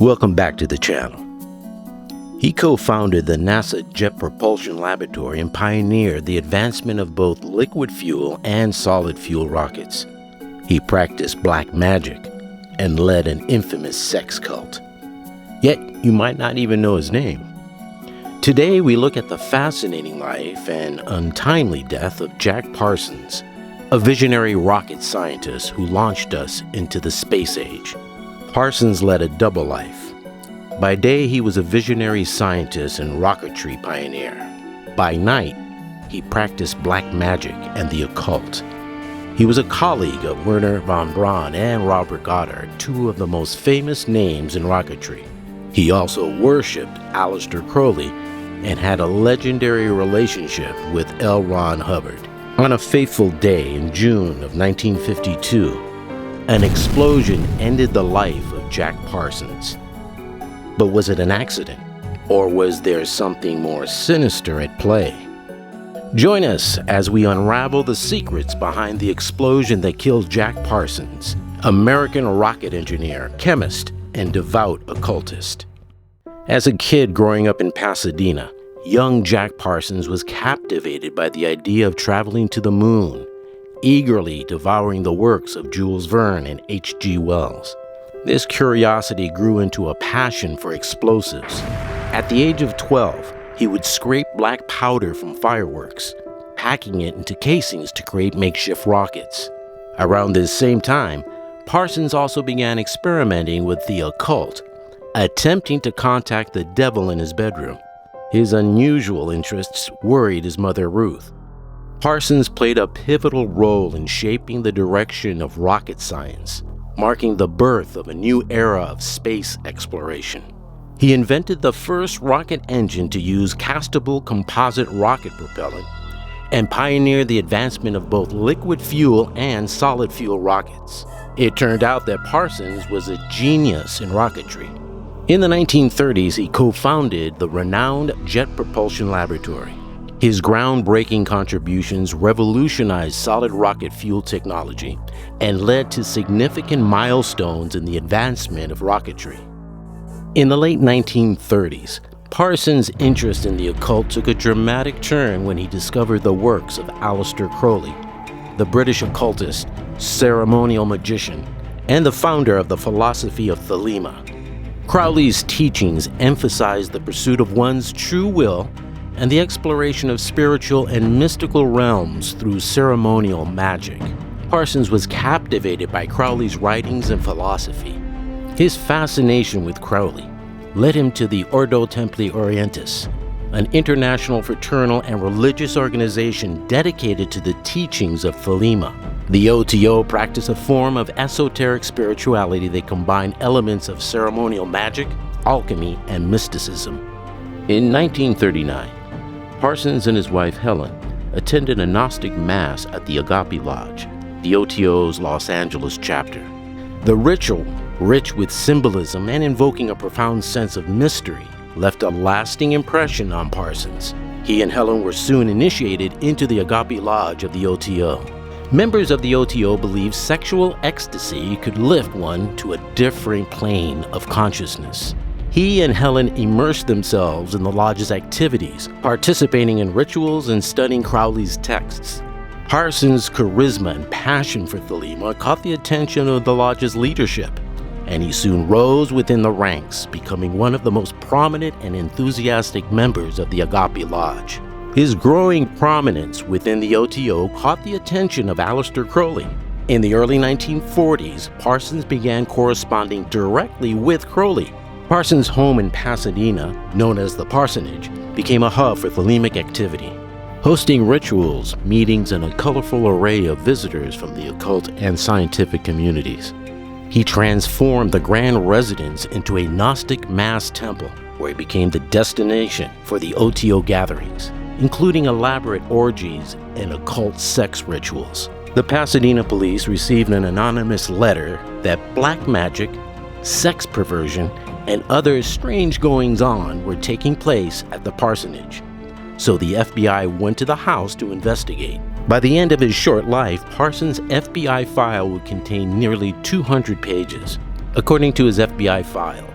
Welcome back to the channel. He co-founded the NASA Jet Propulsion Laboratory and pioneered the advancement of both liquid fuel and solid fuel rockets. He practiced black magic and led an infamous sex cult. Yet you might not even know his name. Today we look at the fascinating life and untimely death of Jack Parsons, a visionary rocket scientist who launched us into the space age. Parsons led a double life. By day, he was a visionary scientist and rocketry pioneer. By night, he practiced black magic and the occult. He was a colleague of Wernher von Braun and Robert Goddard, two of the most famous names in rocketry. He also worshipped Aleister Crowley and had a legendary relationship with L. Ron Hubbard. On a fateful day in June of 1952, an explosion ended the life of Jack Parsons. But was it an accident, or was there something more sinister at play? Join us as we unravel the secrets behind the explosion that killed Jack Parsons, American rocket engineer, chemist, and devout occultist. As a kid growing up in Pasadena, young Jack Parsons was captivated by the idea of traveling to the moon, eagerly devouring the works of Jules Verne and H.G. Wells. This curiosity grew into a passion for explosives. At the age of 12, he would scrape black powder from fireworks, packing it into casings to create makeshift rockets. Around this same time, Parsons also began experimenting with the occult, attempting to contact the devil in his bedroom. His unusual interests worried his mother, Ruth. Parsons played a pivotal role in shaping the direction of rocket science, marking the birth of a new era of space exploration. He invented the first rocket engine to use castable composite rocket propellant and pioneered the advancement of both liquid fuel and solid fuel rockets. It turned out that Parsons was a genius in rocketry. In the 1930s, he co-founded the renowned Jet Propulsion Laboratory. His groundbreaking contributions revolutionized solid rocket fuel technology and led to significant milestones in the advancement of rocketry. In the late 1930s, Parsons' interest in the occult took a dramatic turn when he discovered the works of Aleister Crowley, the British occultist, ceremonial magician, and the founder of the philosophy of Thelema. Crowley's teachings emphasized the pursuit of one's true will and the exploration of spiritual and mystical realms through ceremonial magic. Parsons was captivated by Crowley's writings and philosophy. His fascination with Crowley led him to the Ordo Templi Orientis, an international fraternal and religious organization dedicated to the teachings of Thelema. The OTO practiced a form of esoteric spirituality that combined elements of ceremonial magic, alchemy, and mysticism. In 1939, Parsons and his wife Helen attended a Gnostic Mass at the Agape Lodge, the OTO's Los Angeles chapter. The ritual, rich with symbolism and invoking a profound sense of mystery, left a lasting impression on Parsons. He and Helen were soon initiated into the Agape Lodge of the OTO. Members of the OTO believed sexual ecstasy could lift one to a different plane of consciousness. He and Helen immersed themselves in the lodge's activities, participating in rituals and studying Crowley's texts. Parsons' charisma and passion for Thelema caught the attention of the lodge's leadership, and he soon rose within the ranks, becoming one of the most prominent and enthusiastic members of the Agape Lodge. His growing prominence within the OTO caught the attention of Aleister Crowley. In the early 1940s, Parsons began corresponding directly with Crowley. Parsons' home in Pasadena, known as the Parsonage, became a hub for Thelemic activity, hosting rituals, meetings, and a colorful array of visitors from the occult and scientific communities. He transformed the grand residence into a Gnostic mass temple, where it became the destination for the OTO gatherings, including elaborate orgies and occult sex rituals. The Pasadena police received an anonymous letter that black magic, sex perversion, and other strange goings-on were taking place at the parsonage. So the FBI went to the house to investigate. By the end of his short life, Parsons' FBI file would contain nearly 200 pages. According to his FBI file,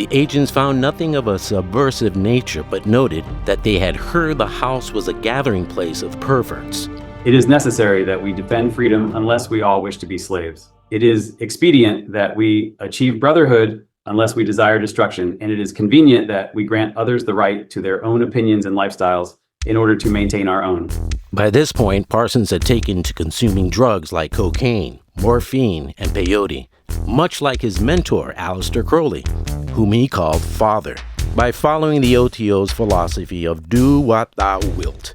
The agents found nothing of a subversive nature, but noted that they had heard the house was a gathering place of perverts. It is necessary that we defend freedom unless we all wish to be slaves. It is expedient that we achieve brotherhood unless we desire destruction, and it is convenient that we grant others the right to their own opinions and lifestyles in order to maintain our own. By this point, Parsons had taken to consuming drugs like cocaine, morphine, and peyote, much like his mentor, Aleister Crowley, whom he called Father. By following the OTO's philosophy of do what thou wilt,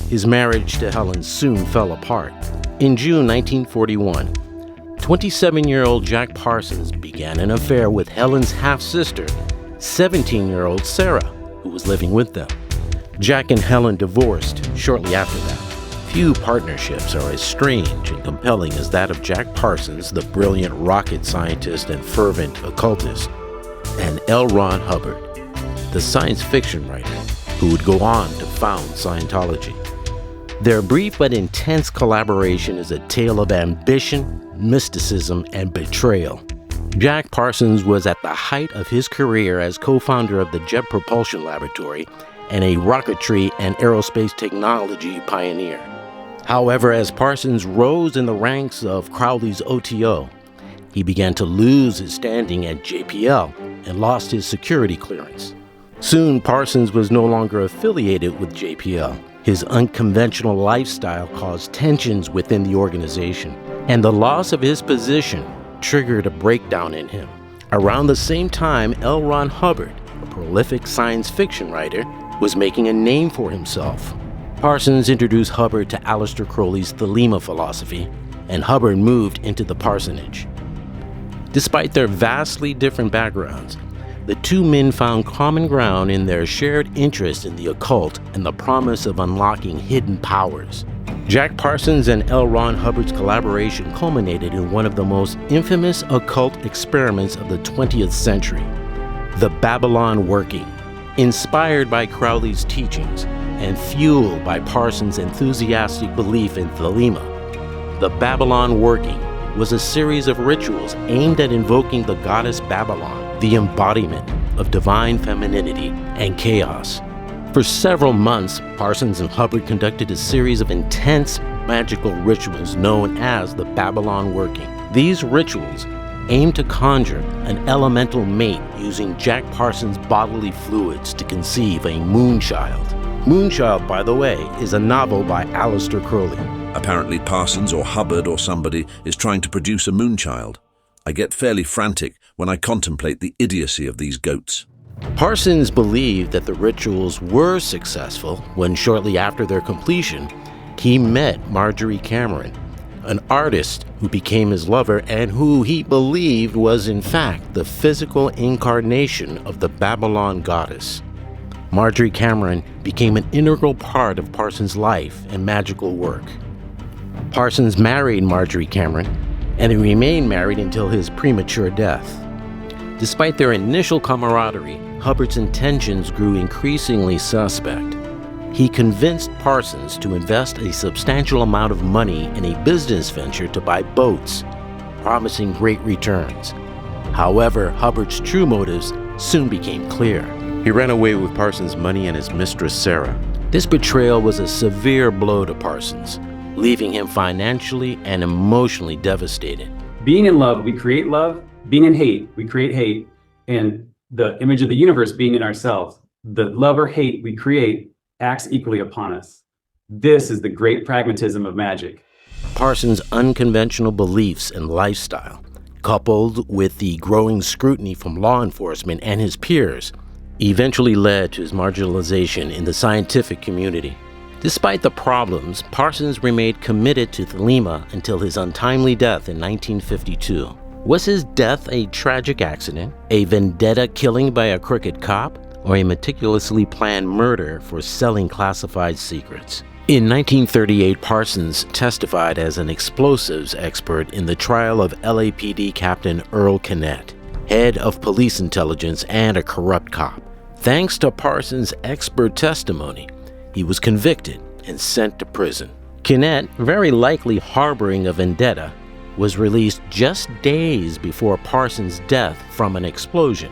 his marriage to Helen soon fell apart. In June 1941, 27-year-old Jack Parsons began an affair with Helen's half-sister, 17-year-old Sarah, who was living with them. Jack and Helen divorced shortly after that. Few partnerships are as strange and compelling as that of Jack Parsons, the brilliant rocket scientist and fervent occultist, and L. Ron Hubbard, the science fiction writer who would go on to found Scientology. Their brief but intense collaboration is a tale of ambition, mysticism, and betrayal. Jack Parsons was at the height of his career as co-founder of the Jet Propulsion Laboratory and a rocketry and aerospace technology pioneer. However, as Parsons rose in the ranks of Crowley's OTO, he began to lose his standing at JPL and lost his security clearance. Soon, Parsons was no longer affiliated with JPL. His unconventional lifestyle caused tensions within the organization, and the loss of his position triggered a breakdown in him. Around the same time, L. Ron Hubbard, a prolific science fiction writer, was making a name for himself. Parsons introduced Hubbard to Aleister Crowley's Thelema philosophy, and Hubbard moved into the parsonage. Despite their vastly different backgrounds, the two men found common ground in their shared interest in the occult and the promise of unlocking hidden powers. Jack Parsons and L. Ron Hubbard's collaboration culminated in one of the most infamous occult experiments of the 20th century, the Babylon Working. Inspired by Crowley's teachings and fueled by Parsons' enthusiastic belief in Thelema, the Babylon Working was a series of rituals aimed at invoking the goddess Babylon, the embodiment of divine femininity and chaos. For several months, Parsons and Hubbard conducted a series of intense magical rituals known as the Babylon Working. These rituals aimed to conjure an elemental mate using Jack Parsons' bodily fluids to conceive a moonchild. Moonchild, by the way, is a novel by Aleister Crowley. Apparently Parsons or Hubbard or somebody is trying to produce a moonchild. I get fairly frantic when I contemplate the idiocy of these goats. Parsons believed that the rituals were successful when, shortly after their completion, he met Marjorie Cameron, an artist who became his lover and who he believed was in fact the physical incarnation of the Babylon goddess. Marjorie Cameron became an integral part of Parsons' life and magical work. Parsons married Marjorie Cameron, and he remained married until his premature death. Despite their initial camaraderie, Hubbard's intentions grew increasingly suspect. He convinced Parsons to invest a substantial amount of money in a business venture to buy boats, promising great returns. However, Hubbard's true motives soon became clear. He ran away with Parsons' money and his mistress, Sarah. This betrayal was a severe blow to Parsons, leaving him financially and emotionally devastated. Being in love, we create love. Being in hate, we create hate. And the image of the universe being in ourselves, the love or hate we create acts equally upon us. This is the great pragmatism of magic. Parsons' unconventional beliefs and lifestyle, coupled with the growing scrutiny from law enforcement and his peers, eventually led to his marginalization in the scientific community. Despite the problems, Parsons remained committed to Thelema until his untimely death in 1952. Was his death a tragic accident, a vendetta killing by a crooked cop, or a meticulously planned murder for selling classified secrets? In 1938, Parsons testified as an explosives expert in the trial of LAPD Captain Earl Kinnett, head of police intelligence and a corrupt cop. Thanks to Parsons' expert testimony, he was convicted and sent to prison. Kinnett, very likely harboring a vendetta, was released just days before Parsons' death from an explosion.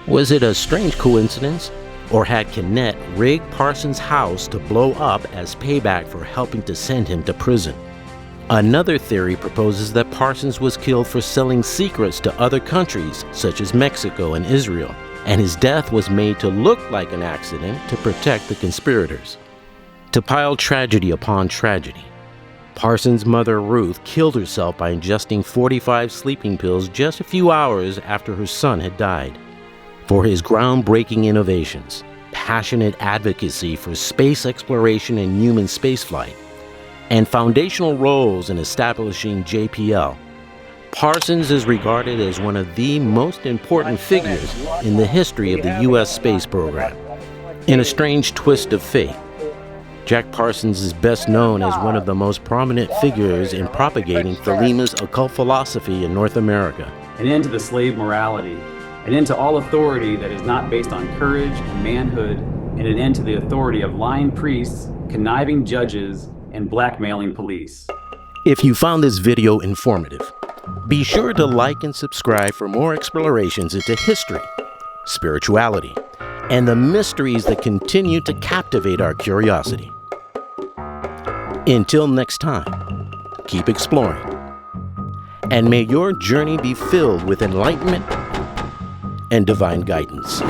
Was it a strange coincidence? Or had Kennett rigged Parsons' house to blow up as payback for helping to send him to prison? Another theory proposes that Parsons was killed for selling secrets to other countries, such as Mexico and Israel, and his death was made to look like an accident to protect the conspirators. To pile tragedy upon tragedy, Parsons' mother Ruth killed herself by ingesting 45 sleeping pills just a few hours after her son had died. For his groundbreaking innovations, passionate advocacy for space exploration and human spaceflight, and foundational roles in establishing JPL, Parsons is regarded as one of the most important figures in the history of the U.S. space program. In a strange twist of fate, Jack Parsons is best known as one of the most prominent figures in propagating Thalima's occult philosophy in North America. An end to the slave morality, an end to all authority that is not based on courage and manhood, and an end to the authority of lying priests, conniving judges, and blackmailing police. If you found this video informative, be sure to like and subscribe for more explorations into history, spirituality, and the mysteries that continue to captivate our curiosity. Until next time, keep exploring, and may your journey be filled with enlightenment and divine guidance.